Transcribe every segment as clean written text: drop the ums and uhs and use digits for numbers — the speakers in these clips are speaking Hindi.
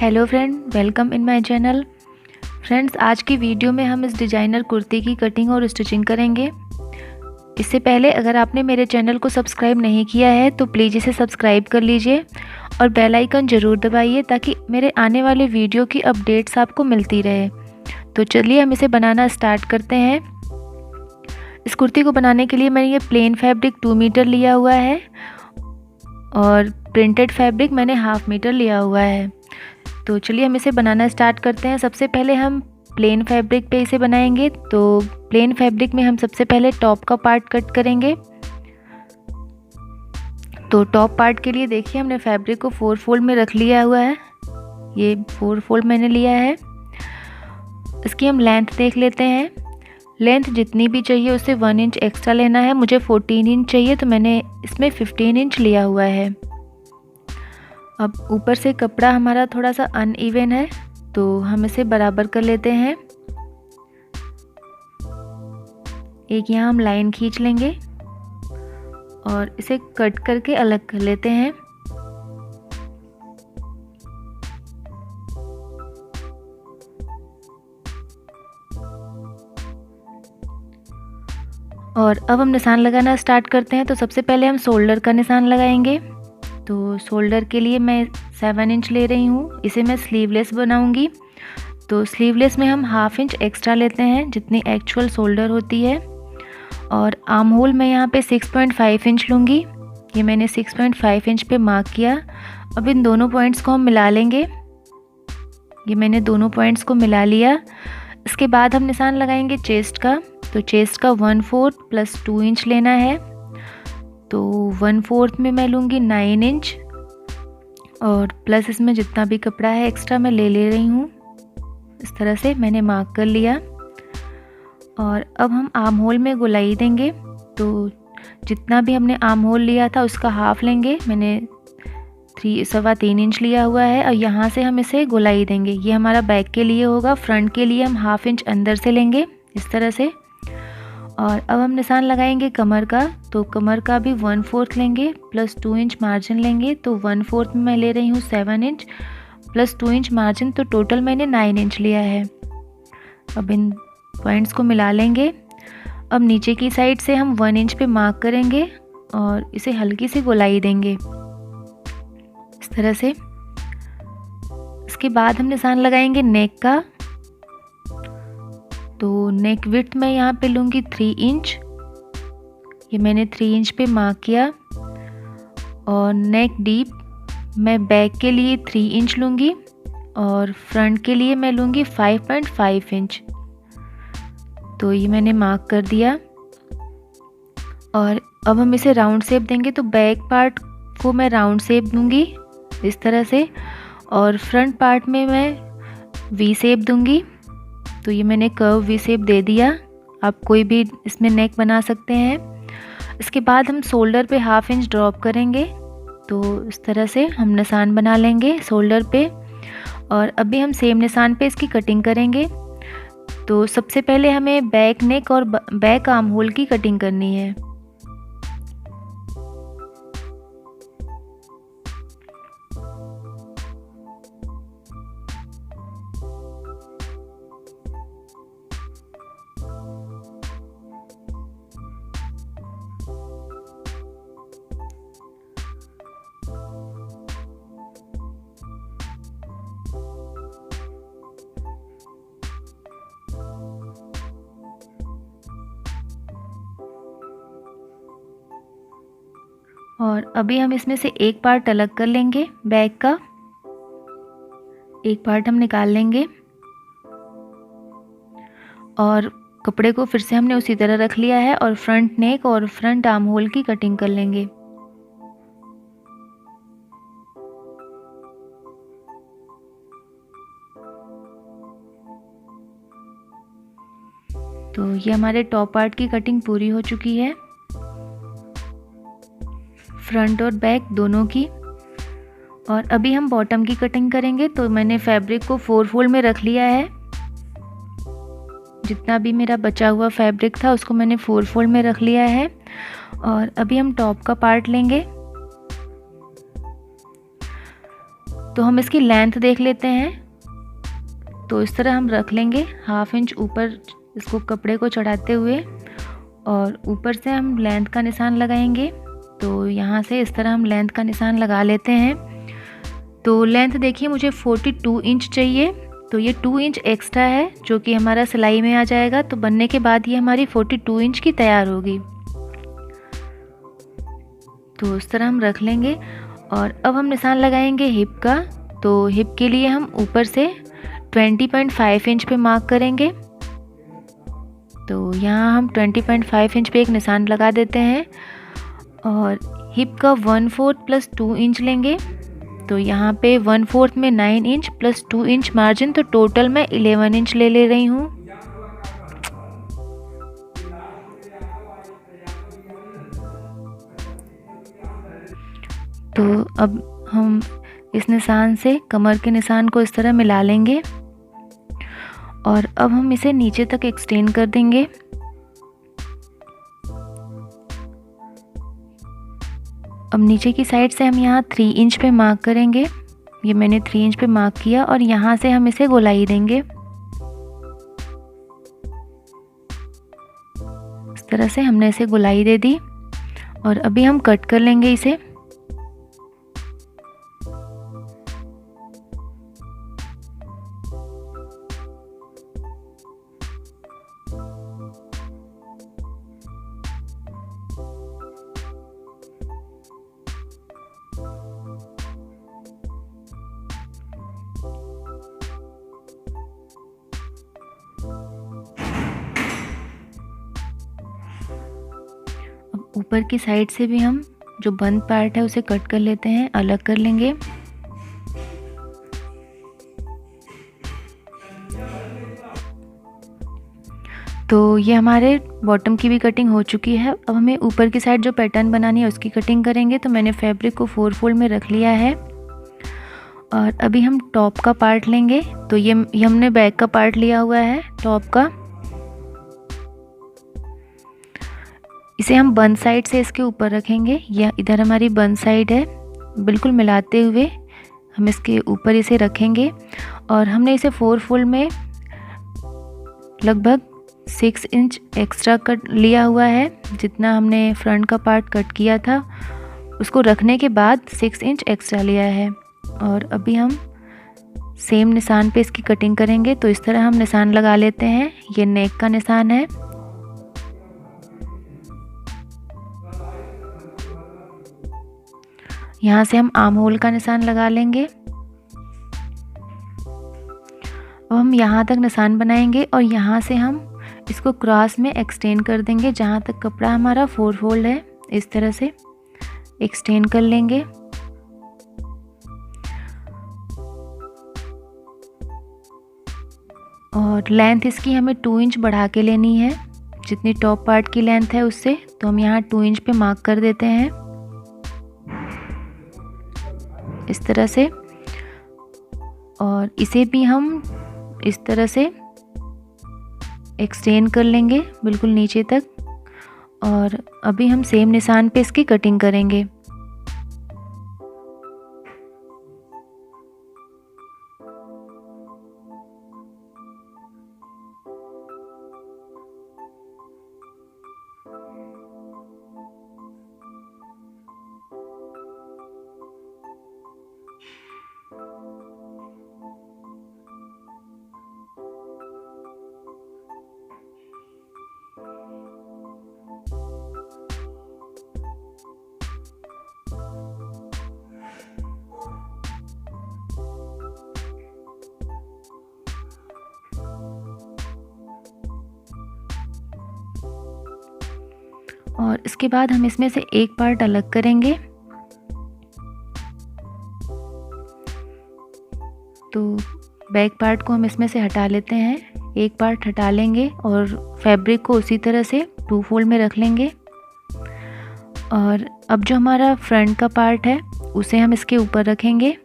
Hello friend, welcome in my channel. Friends, आज की वीडियो में हम इस डिज़ाइनर कुर्ती की कटिंग और स्टिचिंग करेंगे। इससे पहले अगर आपने मेरे चैनल को सब्सक्राइब नहीं किया है तो प्लीज़ इसे सब्सक्राइब कर लीजिए और बेल आइकन ज़रूर दबाइए ताकि मेरे आने वाले वीडियो की अपडेट्स आपको मिलती रहे। तो चलिए हम इसे बनाना स्टार्ट करते हैं। इस कुर्ती को बनाने के लिए मैंने ये प्लेन फैब्रिक 2 मीटर लिया हुआ है और प्रिंटेड फैब्रिक मैंने 1/2 मीटर लिया हुआ है। तो चलिए हम इसे बनाना स्टार्ट करते हैं। सबसे पहले हम प्लेन फैब्रिक पे इसे बनाएंगे। तो प्लेन फैब्रिक में हम सबसे पहले टॉप का पार्ट कट करेंगे। तो टॉप पार्ट के लिए देखिए हमने फैब्रिक को 4 फोल्ड में रख लिया हुआ है। ये 4 फोल्ड मैंने लिया है। इसकी हम लेंथ देख लेते हैं। लेंथ जितनी भी चाहिए उससे 1 इंच एक्स्ट्रा लेना है। मुझे 14 इंच चाहिए तो मैंने इसमें 15 इंच लिया हुआ है। अब ऊपर से कपड़ा हमारा थोड़ा सा अनइवन है तो हम इसे बराबर कर लेते हैं। एक यहाँ हम लाइन खींच लेंगे और इसे कट करके अलग कर लेते हैं। और अब हम निशान लगाना स्टार्ट करते हैं। तो सबसे पहले हम शोल्डर का निशान लगाएंगे। तो शोल्डर के लिए मैं 7 इंच ले रही हूँ। इसे मैं स्लीवलेस बनाऊंगी। तो स्लीवलेस में हम 1/2 इंच एक्स्ट्रा लेते हैं जितनी एक्चुअल शोल्डर होती है। और आर्म होल मैं यहाँ पे 6.5 इंच लूँगी। ये मैंने 6.5 इंच पे मार्क किया। अब इन दोनों पॉइंट्स को हम मिला लेंगे। ये मैंने दोनों पॉइंट्स को मिला लिया। इसके बाद हम निशान लगाएंगे चेस्ट का। तो चेस्ट का 1/4 + 2 इंच लेना है। तो 1/4 में मैं लूँगी 9 इंच और प्लस इसमें जितना भी कपड़ा है एक्स्ट्रा मैं ले रही हूँ। इस तरह से मैंने मार्क कर लिया। और अब हम आर्म होल में गोलाई देंगे। तो जितना भी हमने आर्म होल लिया था उसका हाफ लेंगे। मैंने 3.25 इंच लिया हुआ है और यहाँ से हम इसे गोलाई देंगे। ये हमारा बैक के लिए होगा। फ्रंट के लिए हम 1/2 इंच अंदर से लेंगे इस तरह से। और अब हम निशान लगाएंगे कमर का। तो कमर का भी 1/4 लेंगे + 2 इंच मार्जिन लेंगे। तो 1/4 में मैं ले रही हूँ 7 इंच + 2 इंच मार्जिन। तो टोटल मैंने 9 इंच लिया है। अब इन पॉइंट्स को मिला लेंगे। अब नीचे की साइड से हम 1 इंच पे मार्क करेंगे और इसे हल्की सी गोलाई देंगे इस तरह से। इसके बाद हम निशान लगाएंगे नेक का। तो नेक विड्थ मैं यहाँ पे लूँगी 3 इंच। ये मैंने 3 इंच पे मार्क किया। और नेक डीप मैं बैक के लिए 3 इंच लूँगी और फ्रंट के लिए मैं लूँगी 5.5 इंच। तो ये मैंने मार्क कर दिया। और अब हम इसे राउंड शेप देंगे। तो बैक पार्ट को मैं राउंड शेप दूँगी इस तरह से और फ्रंट पार्ट में मैं वी शेप दूँगी। तो ये मैंने कर्व वी शेप दे दिया। आप कोई भी इसमें नेक बना सकते हैं। इसके बाद हम शोल्डर पे 1/2 इंच ड्रॉप करेंगे। तो इस तरह से हम निशान बना लेंगे शोल्डर पे। और अभी हम सेम निशान पे इसकी कटिंग करेंगे। तो सबसे पहले हमें बैक नेक और बैक आर्म होल की कटिंग करनी है। और अभी हम इसमें से एक पार्ट अलग कर लेंगे। बैक का एक पार्ट हम निकाल लेंगे और कपड़े को फिर से हमने उसी तरह रख लिया है और फ्रंट नेक और फ्रंट आर्म होल की कटिंग कर लेंगे। तो ये हमारे टॉप पार्ट की कटिंग पूरी हो चुकी है, फ्रंट और बैक दोनों की। और अभी हम बॉटम की कटिंग करेंगे। तो मैंने फैब्रिक को 4 फोल्ड में रख लिया है। जितना भी मेरा बचा हुआ फैब्रिक था उसको मैंने 4 फोल्ड में रख लिया है। और अभी हम टॉप का पार्ट लेंगे। तो हम इसकी लेंथ देख लेते हैं। तो इस तरह हम रख लेंगे 1/2 इंच ऊपर इसको कपड़े को चढ़ाते हुए, और ऊपर से हम लेंथ का निशान लगाएंगे। तो यहाँ से इस तरह हम लेंथ का निशान लगा लेते हैं। तो लेंथ देखिए मुझे 42 इंच चाहिए, तो ये 2 इंच एक्स्ट्रा है जो कि हमारा सिलाई में आ जाएगा। तो बनने के बाद ये हमारी 42 इंच की तैयार होगी। तो इस तरह हम रख लेंगे, और अब हम निशान लगाएंगे हिप का। तो हिप के लिए हम ऊपर से 20.5 इंच पे मार्क करेंगे। तो यहाँ हम 20.5 इंच पे एक निशान लगा देते हैं, और हिप का 1/4 प्लस 2 इंच लेंगे। तो यहाँ पे 1/4 में 9 इंच प्लस 2 इंच मार्जिन, तो टोटल मैं 11 इंच ले रही हूँ। तो अब हम इस निशान से कमर के निशान को इस तरह मिला लेंगे, और अब हम इसे नीचे तक एक्सटेंड कर देंगे। अब नीचे की साइड से हम यहाँ 3 इंच पे मार्क करेंगे। ये मैंने 3 इंच पे मार्क किया, और यहाँ से हम इसे गोलाई देंगे। इस तरह से हमने इसे गोलाई दे दी, और अभी हम कट कर लेंगे इसे। ऊपर की साइड से भी हम जो बंद पार्ट है उसे कट कर लेते हैं, अलग कर लेंगे। तो ये हमारे बॉटम की भी कटिंग हो चुकी है। अब हमें ऊपर की साइड जो पैटर्न बनानी है उसकी कटिंग करेंगे। तो मैंने फैब्रिक को 4 फोल्ड में रख लिया है, और अभी हम टॉप का पार्ट लेंगे। तो ये हमने बैक का पार्ट लिया हुआ है टॉप का। इसे हम बंद साइड से इसके ऊपर रखेंगे। यह इधर हमारी बंद साइड है, बिल्कुल मिलाते हुए हम इसके ऊपर इसे रखेंगे। और हमने इसे 4 फोल्ड में लगभग 6 इंच एक्स्ट्रा कट लिया हुआ है। जितना हमने फ्रंट का पार्ट कट किया था उसको रखने के बाद 6 इंच एक्स्ट्रा लिया है। और अभी हम सेम निशान पे इसकी कटिंग करेंगे। तो इस तरह हम निशान लगा लेते हैं। ये नेक का निशान है। यहाँ से हम आर्म होल का निशान लगा लेंगे। अब हम यहाँ तक निशान बनाएंगे, और यहाँ से हम इसको क्रॉस में एक्सटेंड कर देंगे। जहाँ तक कपड़ा हमारा 4 फोल्ड है इस तरह से एक्सटेंड कर लेंगे। और लेंथ इसकी हमें 2 इंच बढ़ा के लेनी है, जितनी टॉप पार्ट की लेंथ है उससे। तो हम यहाँ 2 इंच पे मार्क कर देते हैं इस तरह से, और इसे भी हम इस तरह से एक्सटेंड कर लेंगे बिल्कुल नीचे तक। और अभी हम सेम निशान पे इसकी कटिंग करेंगे। और इसके बाद हम इसमें से एक पार्ट अलग करेंगे। तो बैक पार्ट को हम इसमें से हटा लेते हैं, एक पार्ट हटा लेंगे और फैब्रिक को उसी तरह से 2 फोल्ड में रख लेंगे। और अब जो हमारा फ्रंट का पार्ट है उसे हम इसके ऊपर रखेंगे,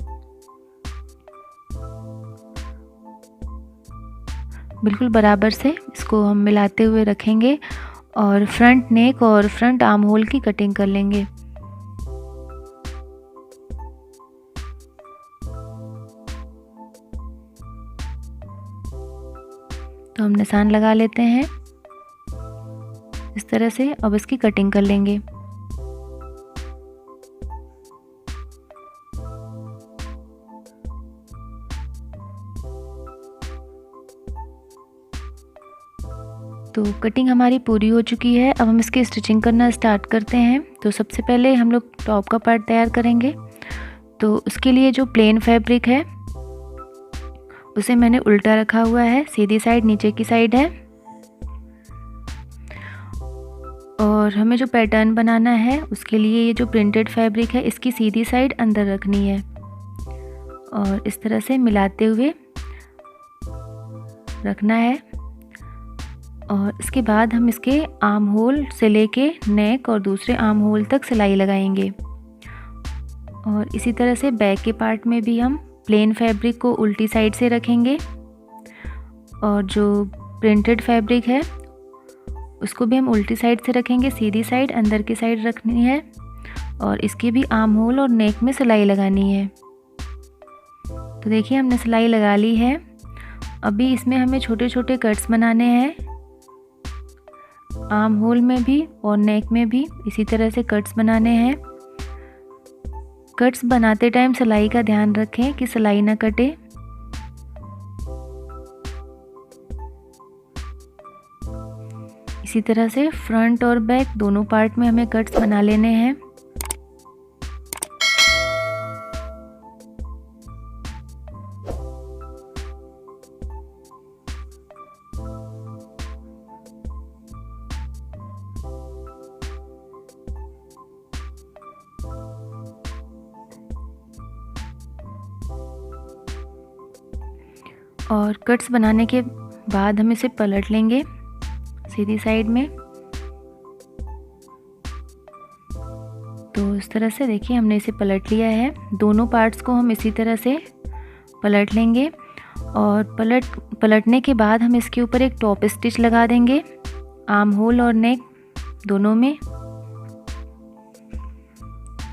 बिल्कुल बराबर से इसको हम मिलाते हुए रखेंगे और फ्रंट नेक और फ्रंट आर्म होल की कटिंग कर लेंगे। तो हम निशान लगा लेते हैं इस तरह से। अब इसकी कटिंग कर लेंगे। तो कटिंग हमारी पूरी हो चुकी है। अब हम इसकी स्टिचिंग करना स्टार्ट करते हैं। तो सबसे पहले हम लोग टॉप का पार्ट तैयार करेंगे। तो उसके लिए जो प्लेन फैब्रिक है उसे मैंने उल्टा रखा हुआ है, सीधी साइड नीचे की साइड है। और हमें जो पैटर्न बनाना है उसके लिए ये जो प्रिंटेड फैब्रिक है इसकी सीधी साइड अंदर रखनी है और इस तरह से मिलाते हुए रखना है। और इसके बाद हम इसके आर्म होल से लेके नेक और दूसरे आर्म होल तक सिलाई लगाएंगे। और इसी तरह से बैक के पार्ट में भी हम प्लेन फैब्रिक को उल्टी साइड से रखेंगे और जो प्रिंटेड फैब्रिक है उसको भी हम उल्टी साइड से रखेंगे, सीधी साइड अंदर की साइड रखनी है और इसकी भी आर्म होल और नेक में सिलाई लगानी है। तो देखिए हमने सिलाई लगा ली है। अभी इसमें हमें छोटे छोटे कट्स बनाने हैं, आर्म होल में भी और नेक में भी इसी तरह से कट्स बनाने हैं। कट्स बनाते टाइम सिलाई का ध्यान रखें कि सिलाई ना कटे। इसी तरह से फ्रंट और बैक दोनों पार्ट में हमें कट्स बना लेने हैं। और कट्स बनाने के बाद हम इसे पलट लेंगे सीधी साइड में। तो इस तरह से देखिए हमने इसे पलट लिया है। दोनों पार्ट्स को हम इसी तरह से पलट लेंगे और पलटने के बाद हम इसके ऊपर एक टॉप स्टिच लगा देंगे आर्म होल और नेक दोनों में।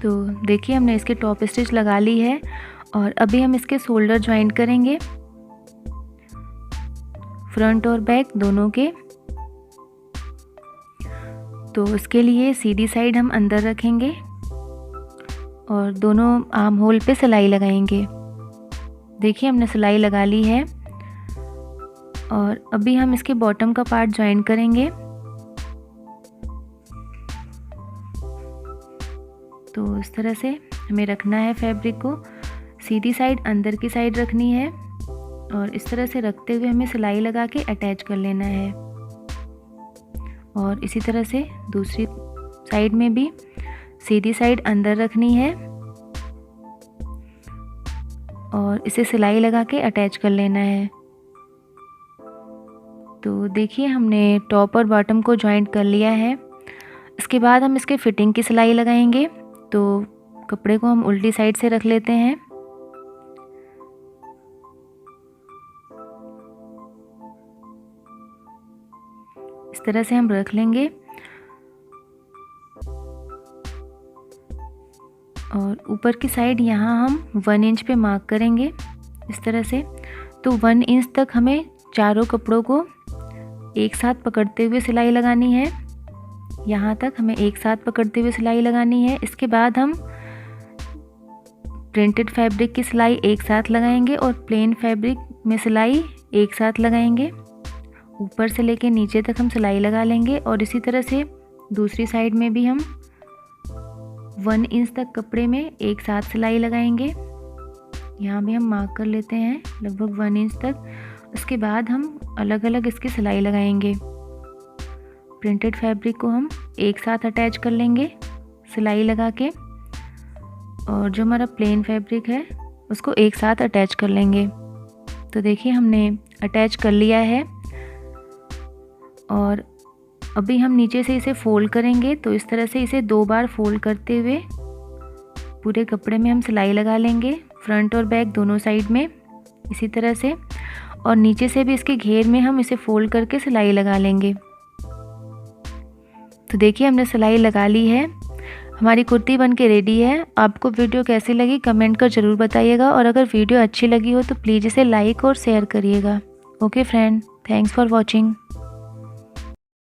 तो देखिए हमने इसके टॉप स्टिच लगा ली है और अभी हम इसके शोल्डर ज्वाइंट करेंगे, फ्रंट और बैक दोनों के। तो उसके लिए सीधी साइड हम अंदर रखेंगे और दोनों आर्म होल पे सिलाई लगाएंगे। देखिए हमने सिलाई लगा ली है और अभी हम इसके बॉटम का पार्ट ज्वाइन करेंगे। तो इस तरह से हमें रखना है फैब्रिक को, सीधी साइड अंदर की साइड रखनी है और इस तरह से रखते हुए हमें सिलाई लगा के अटैच कर लेना है। और इसी तरह से दूसरी साइड में भी सीधी साइड अंदर रखनी है और इसे सिलाई लगा के अटैच कर लेना है। तो देखिए हमने टॉप और बॉटम को जॉइंट कर लिया है। इसके बाद हम इसके फिटिंग की सिलाई लगाएंगे। तो कपड़े को हम उल्टी साइड से रख लेते हैं। इस तरह से हम रख लेंगे और ऊपर की साइड यहाँ हम 1 इंच पे मार्क करेंगे इस तरह से। तो 1 इंच तक हमें चारों कपड़ों को एक साथ पकड़ते हुए सिलाई लगानी है। यहाँ तक हमें एक साथ पकड़ते हुए सिलाई लगानी है। इसके बाद हम प्रिंटेड फैब्रिक की सिलाई एक साथ लगाएंगे और प्लेन फैब्रिक में सिलाई एक साथ लगाएंगे। ऊपर से लेके नीचे तक हम सिलाई लगा लेंगे और इसी तरह से दूसरी साइड में भी हम 1 इंच तक कपड़े में एक साथ सिलाई लगाएंगे। यहाँ भी हम मार्क कर लेते हैं लगभग 1 इंच तक। उसके बाद हम अलग अलग इसकी सिलाई लगाएंगे। प्रिंटेड फैब्रिक को हम एक साथ अटैच कर लेंगे सिलाई लगा के और जो हमारा प्लेन फैब्रिक है उसको एक साथ अटैच कर लेंगे। तो देखिए हमने अटैच कर लिया है और अभी हम नीचे से इसे फोल्ड करेंगे। तो इस तरह से इसे 2 बार फोल्ड करते हुए पूरे कपड़े में हम सिलाई लगा लेंगे, फ्रंट और बैक दोनों साइड में इसी तरह से। और नीचे से भी इसके घेर में हम इसे फोल्ड करके सिलाई लगा लेंगे। तो देखिए हमने सिलाई लगा ली है। हमारी कुर्ती बन के रेडी है। आपको वीडियो कैसी लगी कमेंट कर ज़रूर बताइएगा और अगर वीडियो अच्छी लगी हो तो प्लीज़ इसे लाइक और शेयर करिएगा। Okay friend, thanks for watching.